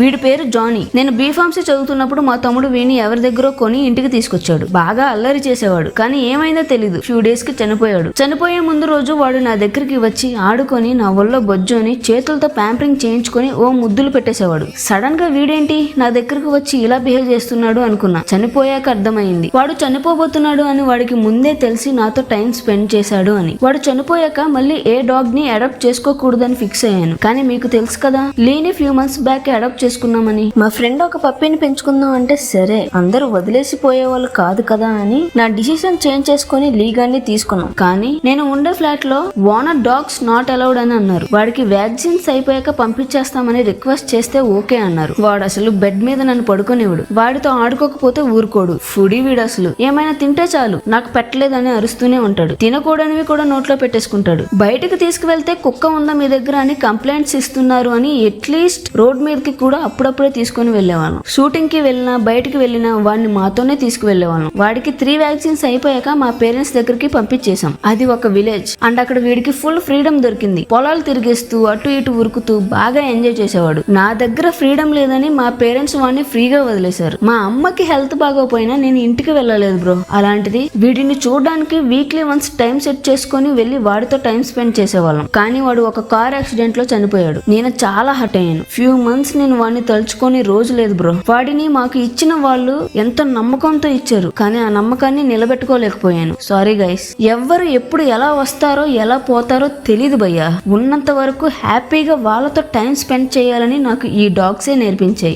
వీడి పేరు జానీ. నేను బీఫార్మసీ చదువుతున్నప్పుడు మా తమ్ముడు వీడిని ఎవరి దగ్గర కొని ఇంటికి తీసుకొచ్చాడు. బాగా అల్లరి చేసేవాడు, కానీ ఏమైందో తెలీదు, ఫ్యూ డేస్ కి చనిపోయాడు. చనిపోయే ముందు రోజు వాడు నా దగ్గరికి వచ్చి ఆడుకొని నా ఒళ్ళో బొజ్జుని చేతులతో ప్యాంపరింగ్ చేయించుకొని ఓ ముద్దులు పెట్టేసేవాడు. సడన్ గా వీడేంటి నా దగ్గరకు వచ్చి ఇలా బిహేవ్ చేస్తున్నాడు అనుకున్నా. చనిపోయాక అర్థమైంది వాడు చనిపోబోతున్నాడు అని. వాడికి ముందే తెలిసి నాతో టైం స్పెండ్ చేశాడు అని. వాడు చనిపోయాక మళ్ళీ ఏ డాగ్ ని అడాప్ట్ చేసుకోకూడదని ఫిక్స్ అయ్యాను. కానీ మీకు తెలుసు కదా, లీని ఫ్యూ మంత్స్ బ్యాక్ అడాప్ట్ చేసుకున్నామని. మా ఫ్రెండ్ ఒక పప్పిని పెంచుకుందాం అంటే సరే, అందరూ వదిలేసిపోయే వాళ్ళు కాదు కదా అని నా డిసిషన్ చేంజ్ చేసుకుని లీగాన్ని తీసుకున్నాం. కానీ నేను ఉండే ఫ్లాట్ లో ఓనర్ డాగ్స్ నాట్ అలౌడ్ అని అన్నారు. వాడికి వ్యాక్సిన్స్ అయిపోయాక పంపించేస్తామని రిక్వెస్ట్ చేస్తే ఓకే అన్నారు. వాడు అసలు బెడ్ మీద నన్ను పడుకునేవాడు. వాడితో ఆడుకోకపోతే ఊరుకోడు. ఫుడీ వీడు అసలు. ఏమైనా తింటే చాలు నాకు పెట్టలేదని అరుస్తూనే ఉంటాడు. తినకూడనివి కూడా నోట్లో పెట్టేసుకుంటాడు. బయటకు తీసుకువెళ్తే కుక్క ఉందా మీ దగ్గర అని కంప్లైంట్స్ ఇస్తున్నారు అని అట్లీస్ట్ రోడ్ మీదకి కూడా అప్పుడప్పుడే తీసుకుని వెళ్లేవాళ్ళం. షూటింగ్ కి వెళ్ళినా బయటకి వెళ్ళినా వాడిని మాతోనే తీసుకువెళ్లేవాళ్ళం. వాడికి 3 వ్యాక్సిన్స్ అయిపోయాక మా పేరెంట్స్ దగ్గరికి పంపించేశాం. అది ఒక విలేజ్ అండ్ అక్కడ వీడికి ఫుల్ ఫ్రీడమ్ దొరికింది. పొలాలు తిరిగేస్తూ అటు ఇటు ఉరుకుతూ బాగా ఎంజాయ్ చేసేవాడు. నా దగ్గర ఫ్రీడమ్ లేదని మా పేరెంట్స్ వాడిని ఫ్రీగా వదిలేశారు. మా అమ్మకి హెల్త్ బాగోపోయినా నేను ఇంటికి వెళ్ళలేదు బ్రో. అలాంటిది వీడిని చూడడానికి వీక్లీ వన్స్ టైం సెట్ చేసుకుని వెళ్లి వాడితో టైం స్పెండ్ చేసేవాళ్ళం. కానీ వాడు ఒక కార్ యాక్సిడెంట్ లో చనిపోయాడు. నేను చాలా హర్ట్ అయ్యాను. ఫ్యూ మంత్స్ నేను వాడిని తలుచుకొని రోజు లేదు బ్రో. వాడిని మాకు ఇచ్చిన వాళ్ళు ఎంతో నమ్మకంతో ఇచ్చారు, కానీ ఆ నమ్మకాన్ని నిలబెట్టుకోలేకపోయాను. Sorry guys. ఎవ్వరు ఎప్పుడు ఎలా వస్తారో ఎలా పోతారో తెలీదు భయ్యా. ఉన్నంత వరకు హ్యాపీగా వాళ్ళతో టైం స్పెండ్ చేయాలని నాకు ఈ డాగ్సే నేర్పించాయి.